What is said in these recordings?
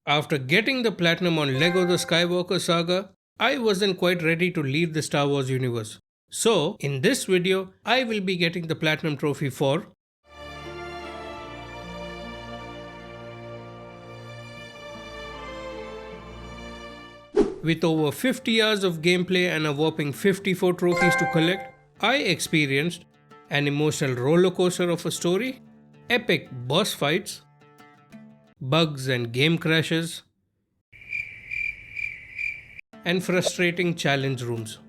After getting the platinum on LEGO The Skywalker Saga, I wasn't quite ready to leave the Star Wars universe. So, in this video, I will be getting the platinum trophy for with over 50 hours of gameplay and a whopping 54 trophies to collect, I experienced an emotional roller coaster of a story, epic boss fights, bugs and game crashes, and frustrating challenge rooms.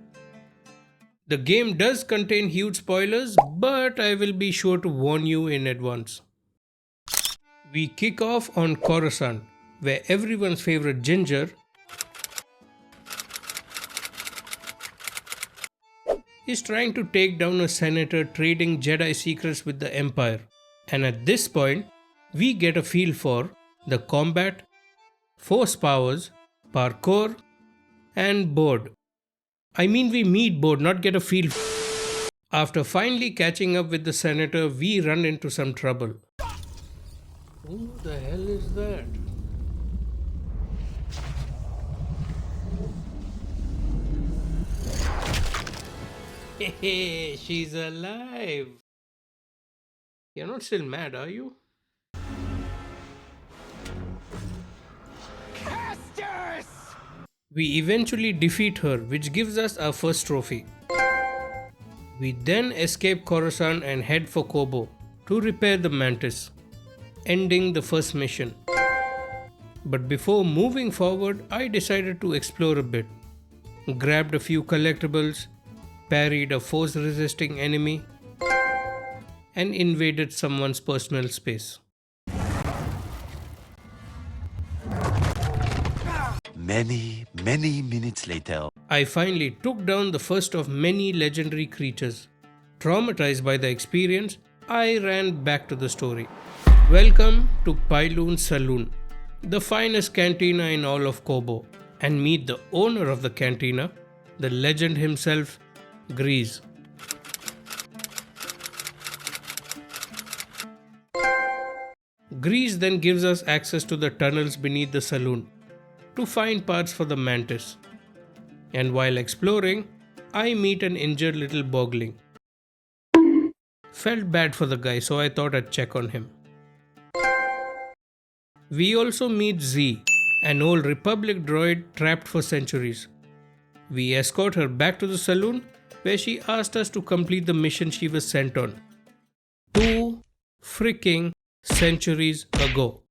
The game does contain huge spoilers, but I will be sure to warn you in advance. We kick off on Coruscant, where everyone's favorite Ginger is trying to take down a senator trading Jedi secrets with the Empire. And at this point, we get a feel for the combat, force powers, parkour, and board. I mean, we meet board, not get a feel. After finally catching up with the senator, we run into some trouble. Who the hell is that? Hey, she's alive. You're not still mad, are you? Casters! We eventually defeat her, which gives us our first trophy. We then escape Coruscant and head for Kobo to repair the Mantis, ending the first mission. But before moving forward, I decided to explore a bit. Grabbed a few collectibles, parried a force-resisting enemy, and invaded someone's personal space. Many minutes later, I finally took down the first of many legendary creatures. Traumatized by the experience, I ran back to the story. Welcome to Pyloon Saloon, the finest cantina in all of Kobo, and meet the owner of the cantina, the legend himself, Grease. Grease then gives us access to the tunnels beneath the saloon to find parts for the Mantis. And while exploring, I meet an injured little bogling. Felt bad for the guy, so I thought I'd check on him. We also meet Z, an old Republic droid trapped for centuries. We escort her back to the saloon, where she asked us to complete the mission she was sent on 2 freaking centuries ago.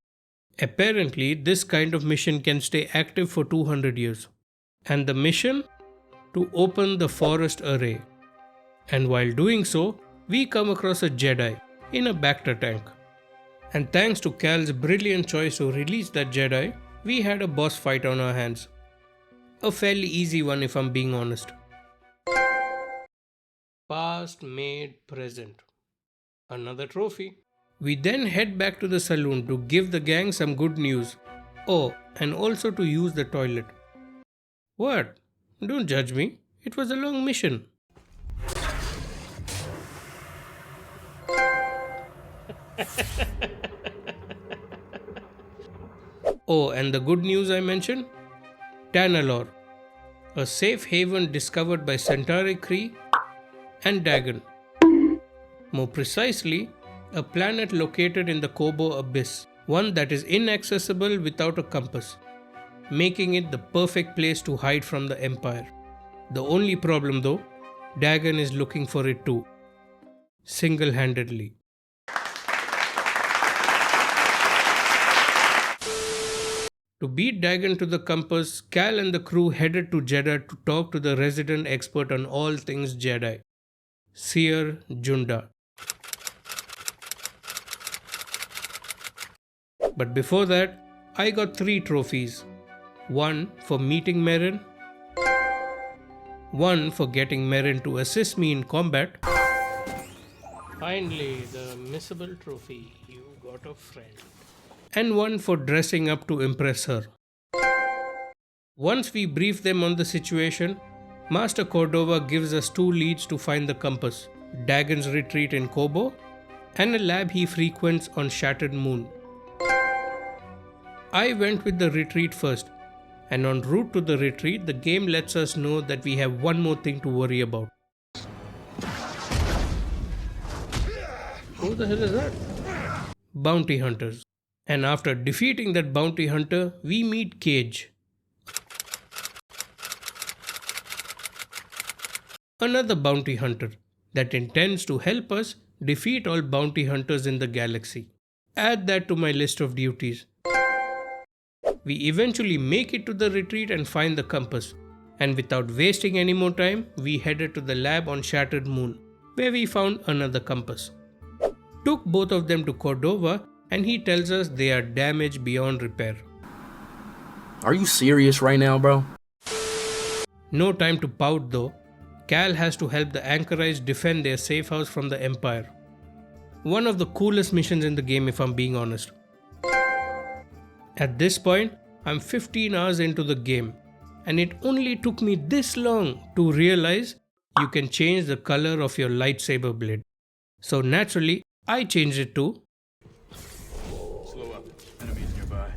Apparently, this kind of mission can stay active for 200 years. And the mission? To open the forest array. And while doing so, we come across a Jedi in a Bacta tank. And thanks to Cal's brilliant choice to release that Jedi, we had a boss fight on our hands. A fairly easy one if I'm being honest. Past made present. Another trophy. We then head back to the saloon to give the gang some good news. Oh, and also to use the toilet. What? Don't judge me. It was a long mission. Oh, and the good news I mentioned? Tanalor, a safe haven discovered by Centauri Kree and Dagon. More precisely, a planet located in the Kobo Abyss, one that is inaccessible without a compass, making it the perfect place to hide from the Empire. The only problem though, Dagon is looking for it too, single-handedly. To beat Dagon to the compass, Cal and the crew headed to Jeddah to talk to the resident expert on all things Jedi, Seer Junda. But before that, I got 3 trophies. 1 for meeting Merrin, 1 for getting Merrin to assist me in combat. Finally, the missable trophy, you got a friend. And 1 for dressing up to impress her. Once we brief them on the situation, Master Cordova gives us 2 leads to find the compass, Dagon's retreat in Kobo, and a lab he frequents on Shattered Moon. I went with the retreat first, and en route to the retreat, the game lets us know that we have one more thing to worry about. Who the hell is that? Bounty hunters. And after defeating that bounty hunter, we meet Cage, another bounty hunter that intends to help us defeat all bounty hunters in the galaxy. Add that to my list of duties. We eventually make it to the retreat and find the compass. And without wasting any more time, we headed to the lab on Shattered Moon, where we found another compass. Took both of them to Cordova, and he tells us they are damaged beyond repair. Are you serious right now, bro? No time to pout though. Cal has to help the Anchorites defend their safe house from the Empire. One of the coolest missions in the game, if I'm being honest. At this point, I'm 15 hours into the game, and it only took me this long to realize you can change the color of your lightsaber blade. So naturally, I changed it to Slow up. Enemies nearby.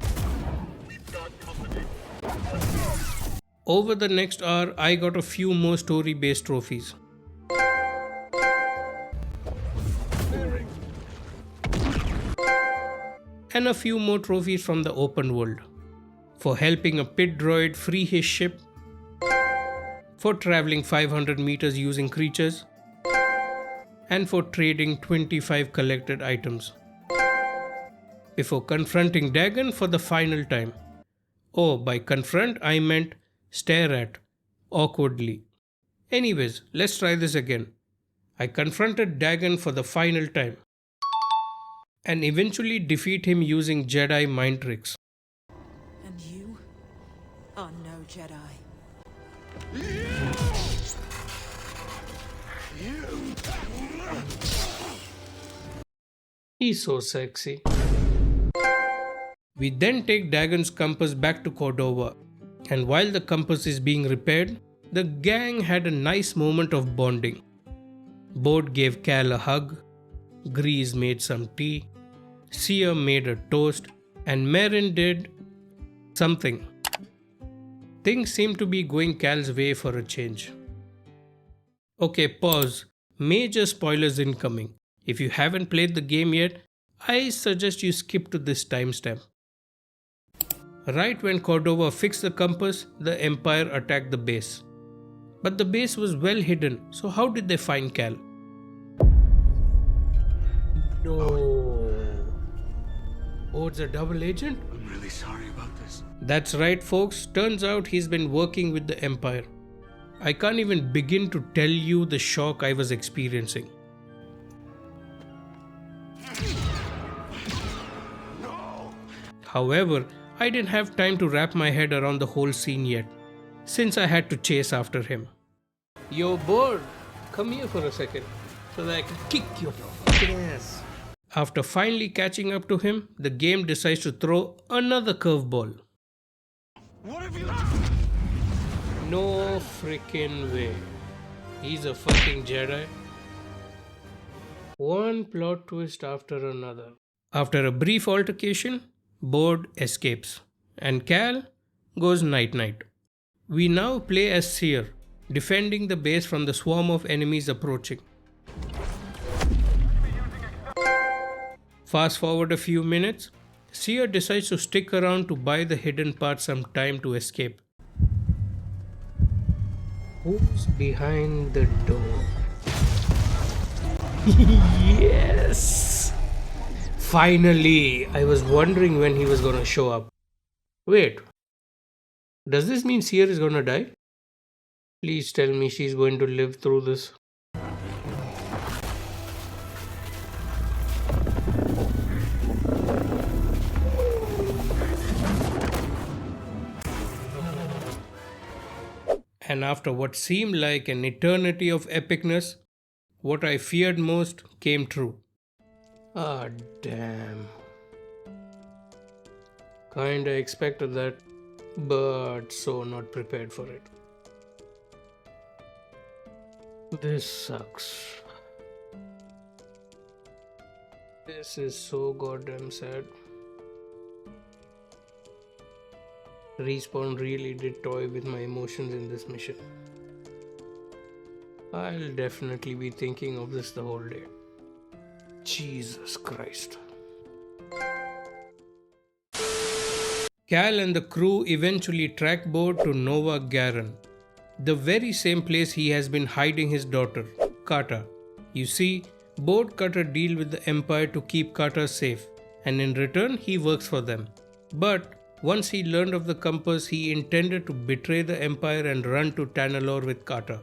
over the next hour, I got a few more story-based trophies. And a few more trophies from the open world. For helping a pit droid free his ship. For traveling 500 meters using creatures. And for trading 25 collected items. Before confronting Dagon for the final time. Oh, by confront I meant stare at, awkwardly. Anyways, let's try this again. I confronted Dagon for the final time. And eventually defeat him using Jedi mind tricks. And you are no Jedi. He's so sexy. We then take Dagon's compass back to Cordova, and while the compass is being repaired, the gang had a nice moment of bonding. Bode gave Cal a hug, Grease made some tea, Seer made a toast, and Marin did something. Things seem to be going Cal's way for a change. Okay, pause. Major spoilers incoming. If you haven't played the game yet, I suggest you skip to this timestamp. Right when Cordova fixed the compass, the Empire attacked the base. But the base was well hidden, so how did they find Cal? No. Bode's a double agent? I'm really sorry about this. That's right, folks. Turns out he's been working with the Empire. I can't even begin to tell you the shock I was experiencing. However, I didn't have time to wrap my head around the whole scene yet, since I had to chase after him. Yo, Bode, come here for a second, so that I can kick your fucking ass. After finally catching up to him, the game decides to throw another curveball. What have you done? No freaking way. He's a fucking Jedi. One plot twist after another. After a brief altercation, Bode escapes, and Cal goes night-night. We now play as Seer, defending the base from the swarm of enemies approaching. Fast forward a few minutes, Seer decides to stick around to buy the hidden part some time to escape. Who's behind the door? Yes! Finally! I was wondering when he was gonna show up. Wait. Does this mean Seer is gonna die? Please tell me she's going to live through this. And after what seemed like an eternity of epicness, what I feared most came true. Ah, damn. Kinda expected that, but so not prepared for it. This sucks. This is so goddamn sad. Respawn really did toy with my emotions in this mission. I'll definitely be thinking of this the whole day. Jesus Christ. Cal and the crew eventually track Bode to Nova Garan, the very same place he has been hiding his daughter, Kata. You see, Bode cut a deal with the Empire to keep Kata safe, and in return he works for them. But once he learned of the compass, he intended to betray the Empire and run to Tanalorr with Kata.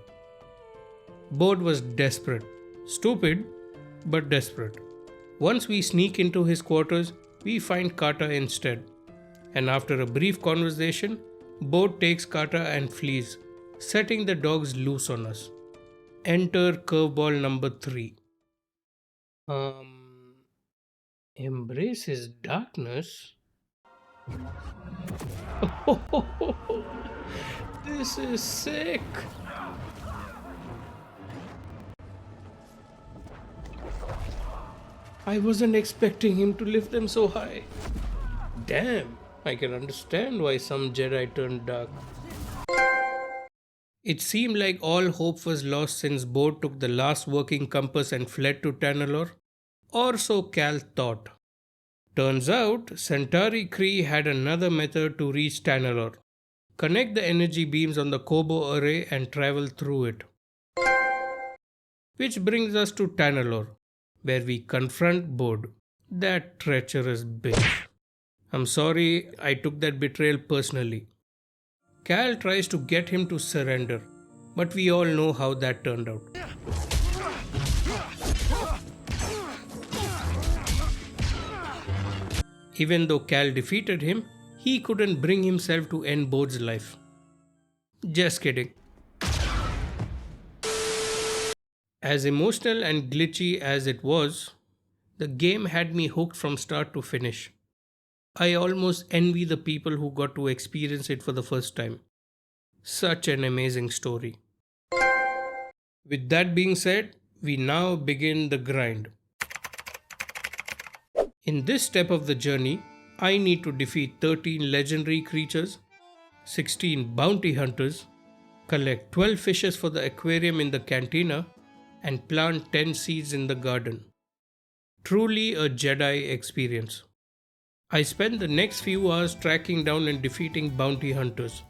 Bode was desperate. Stupid, but desperate. Once we sneak into his quarters, we find Kata instead. And after a brief conversation, Bode takes Kata and flees, setting the dogs loose on us. Enter curveball number 3. Embrace his darkness? This is sick! I wasn't expecting him to lift them so high. Damn, I can understand why some Jedi turned dark. It seemed like all hope was lost since Bode took the last working compass and fled to Tanalorr, or so Cal thought. Turns out, Centauri Kree had another method to reach Tanalorr. Connect the energy beams on the Kobo array and travel through it. Which brings us to Tanalorr, where we confront Bode, that treacherous bitch. I'm sorry I took that betrayal personally. Cal tries to get him to surrender, but we all know how that turned out. Even though Cal defeated him, he couldn't bring himself to end Bode's life. Just kidding. As emotional and glitchy as it was, the game had me hooked from start to finish. I almost envy the people who got to experience it for the first time. Such an amazing story. With that being said, we now begin the grind. In this step of the journey, I need to defeat 13 legendary creatures, 16 bounty hunters, collect 12 fishes for the aquarium in the cantina, and plant 10 seeds in the garden. Truly a Jedi experience. I spent the next few hours tracking down and defeating bounty hunters.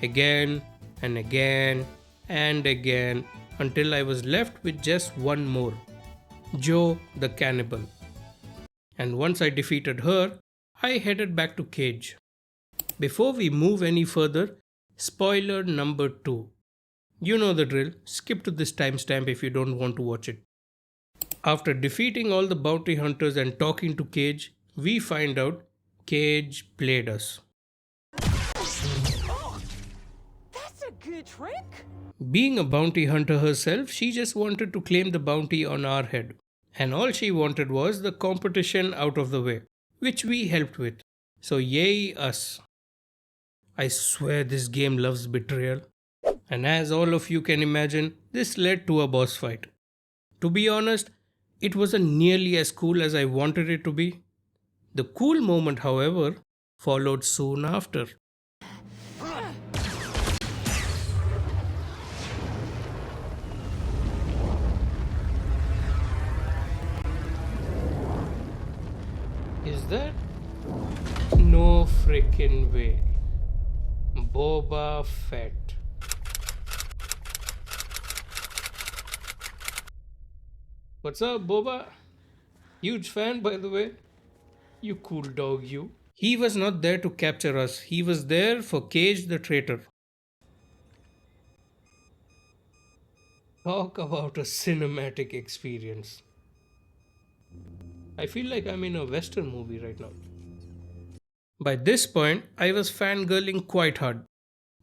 Again and again and again until I was left with just one more. Jo the cannibal. And once I defeated her, I headed back to Cage. Before we move any further, spoiler number 2. You know the drill, skip to this timestamp if you don't want to watch it. After defeating all the bounty hunters and talking to Cage, we find out Cage played us. Oh, that's a good trick. Being a bounty hunter herself, she just wanted to claim the bounty on our head. And all she wanted was the competition out of the way, which we helped with. So yay us. I swear this game loves betrayal. And as all of you can imagine, this led to a boss fight. To be honest, it wasn't nearly as cool as I wanted it to be. The cool moment, however, followed soon after. Is that? No frickin' way. Boba Fett. What's up, Boba? Huge fan, by the way. You cool dog, you. He was not there to capture us. He was there for Cage the traitor. Talk about a cinematic experience. I feel like I'm in a Western movie right now. By this point, I was fangirling quite hard.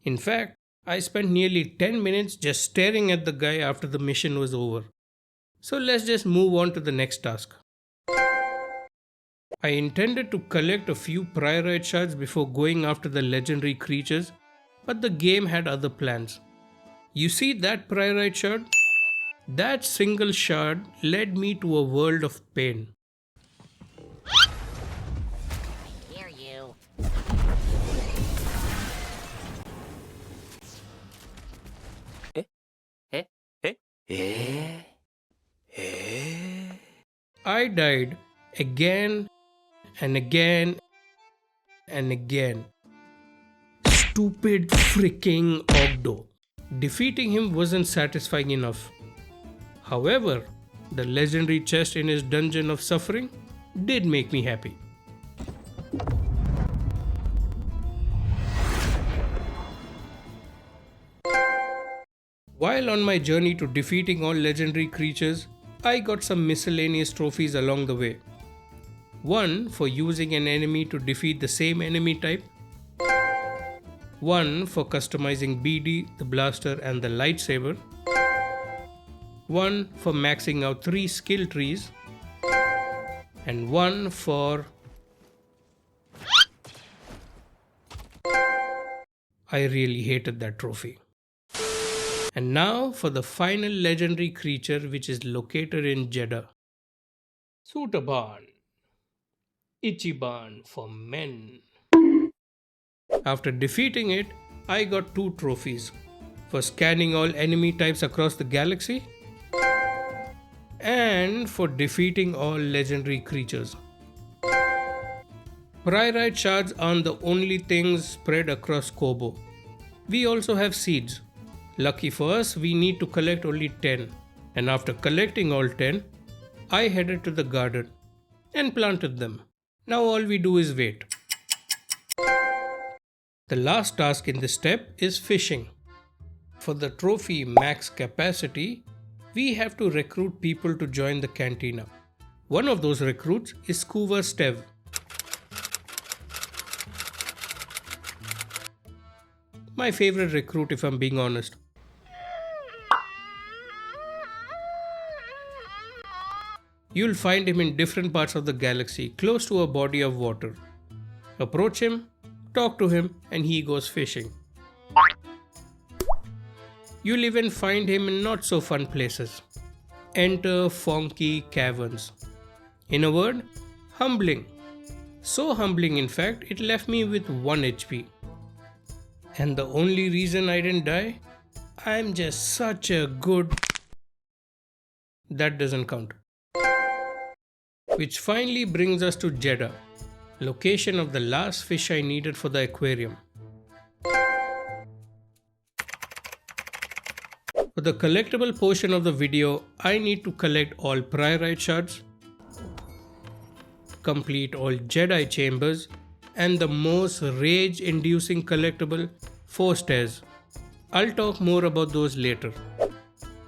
In fact, I spent nearly 10 minutes just staring at the guy after the mission was over. So let's just move on to the next task. I intended to collect a few priorite shards before going after the legendary creatures, but the game had other plans. You see that priorite shard? That single shard led me to a world of pain. I hear you. I died again and again and again. Stupid freaking Ogdo. Defeating him wasn't satisfying enough. However, the legendary chest in his dungeon of suffering did make me happy. While on my journey to defeating all legendary creatures, I got some miscellaneous trophies along the way. One for using an enemy to defeat the same enemy type. One for customizing BD, the blaster and the lightsaber. One for maxing out 3 skill trees. And one for... I really hated that trophy. And now for the final legendary creature which is located in Jeddah. Sutaban. Ichiban for men. After defeating it, I got 2 trophies. For scanning all enemy types across the galaxy. And for defeating all legendary creatures. Pyrite shards aren't the only things spread across Kobo. We also have seeds. Lucky for us, we need to collect only 10. And after collecting all 10, I headed to the garden and planted them. Now all we do is wait. The last task in this step is fishing. For the trophy max capacity, we have to recruit people to join the cantina. One of those recruits is Scuba Stev. My favorite recruit if I'm being honest. You'll find him in different parts of the galaxy, close to a body of water. Approach him, talk to him, and he goes fishing. You'll even find him in not so fun places. Enter Funky Caverns. In a word, humbling. So humbling in fact, it left me with 1 HP. And the only reason I didn't die? I'm just such a good... That doesn't count. Which finally brings us to Jeddah, location of the last fish I needed for the aquarium. For the collectible portion of the video, I need to collect all Pyrite shards, complete all Jedi chambers, and the most rage-inducing collectible, 4 stairs. I'll talk more about those later.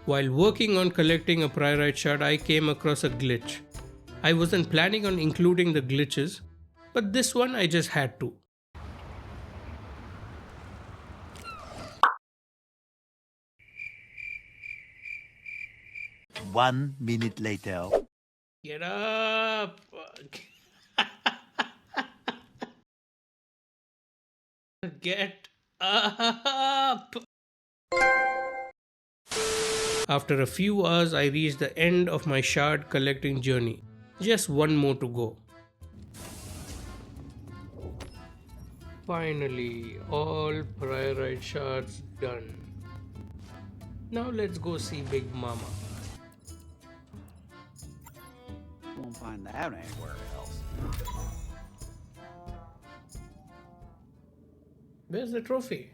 While working on collecting a Pyrite shard, I came across a glitch. I wasn't planning on including the glitches, but this one I just had to. One minute later. Get up! Get up! After a few hours, I reached the end of my shard collecting journey. Just one more to go. Finally, all Pyrite shards done. Now let's go see Big Mama. Won't find that anywhere else. Where's the trophy?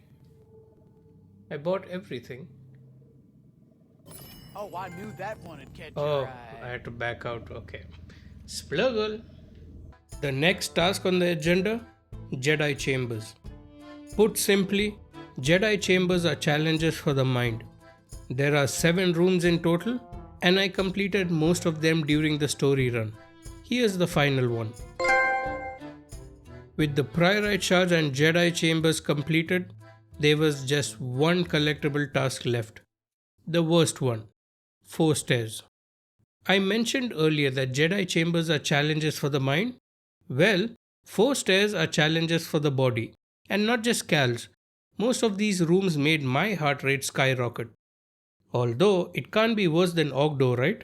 I bought everything. Oh, I knew that one would catch Oh, your I eye. had to back out. Okay. Spluggle. The next task on the agenda, Jedi Chambers. Put simply, Jedi Chambers are challenges for the mind. There are 7 rooms in total, and I completed most of them during the story run. Here's the final one. With the Pyrite shards and Jedi Chambers completed, there was just one collectible task left. The worst one. 4 stairs. I mentioned earlier that Jedi Chambers are challenges for the mind. Well, 4 stairs are challenges for the body. And not just cals. Most of these rooms made my heart rate skyrocket. Although, it can't be worse than Ogdo, right?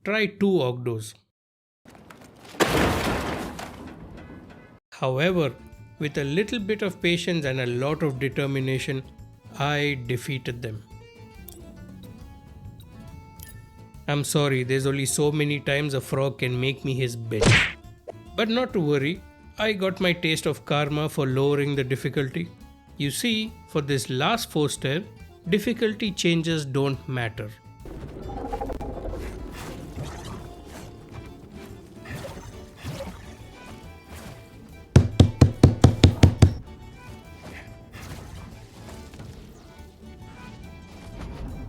Try 2 Ogdos. However, with a little bit of patience and a lot of determination, I defeated them. I'm sorry, there's only so many times a frog can make me his bitch. But not to worry, I got my taste of karma for lowering the difficulty. You see, for this last 4-star, difficulty changes don't matter.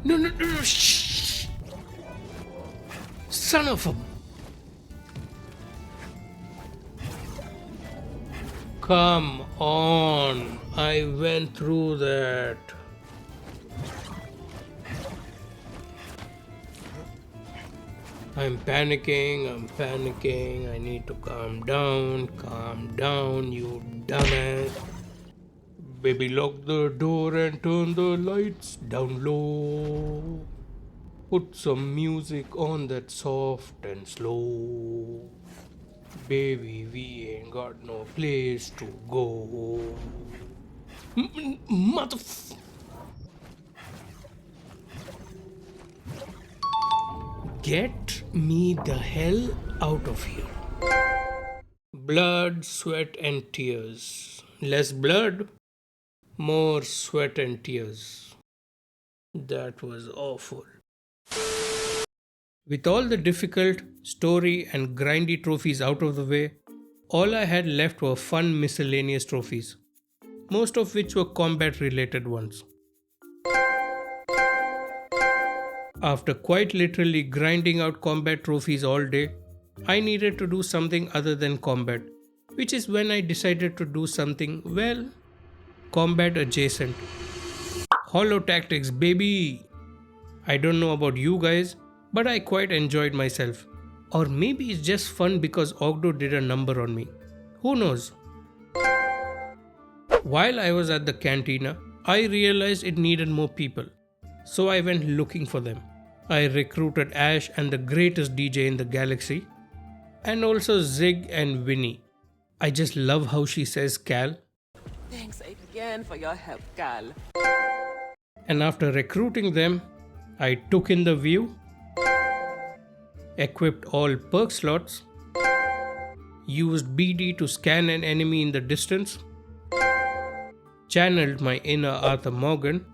No, shh! Son of a... Come on, I went through that. I'm panicking, I need to calm down, you dumbass. Baby, lock the door and turn the lights down low. Put some music on that's soft and slow. Baby, we ain't got no place to go. Motherf... Get me the hell out of here. Blood, sweat and tears. Less blood, more sweat and tears. That was awful. With all the difficult, story and grindy trophies out of the way, all I had left were fun miscellaneous trophies, most of which were combat related ones. After quite literally grinding out combat trophies all day, I needed to do something other than combat, which is when I decided to do something, well, combat adjacent. Holo tactics, baby! I don't know about you guys, but I quite enjoyed myself. Or maybe it's just fun because Ogdo did a number on me. Who knows? While I was at the cantina, I realized it needed more people. So I went looking for them. I recruited Ash and the greatest DJ in the galaxy, and also Zig and Winnie. I just love how she says Cal. Thanks again for your help, Cal. And after recruiting them, I took in the view, equipped all perk slots, used BD to scan an enemy in the distance, channeled my inner Arthur Morgan,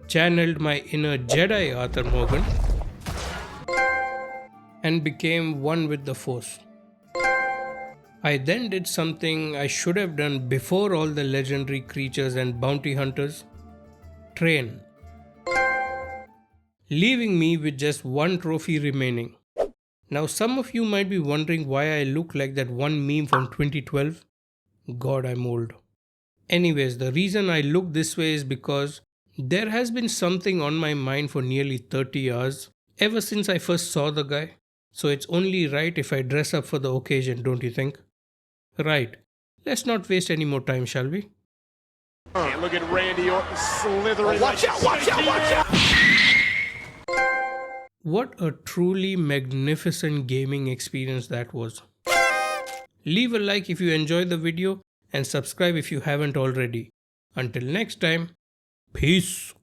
channeled my inner Jedi Arthur Morgan, and became one with the Force. I then did something I should have done before all the legendary creatures and bounty hunters. Train. Leaving me with just one trophy remaining. Now some of you might be wondering why I look like that one meme from 2012. God, I'm old. Anyways, the reason I look this way is because there has been something on my mind for nearly 30 hours, ever since I first saw the guy. So it's only right if I dress up for the occasion, don't you think? Right. Let's not waste any more time, shall we? And look at Randy Orton slithering. Watch out! What a truly magnificent gaming experience that was. Leave a like if you enjoyed the video and subscribe if you haven't already. Until next time, peace.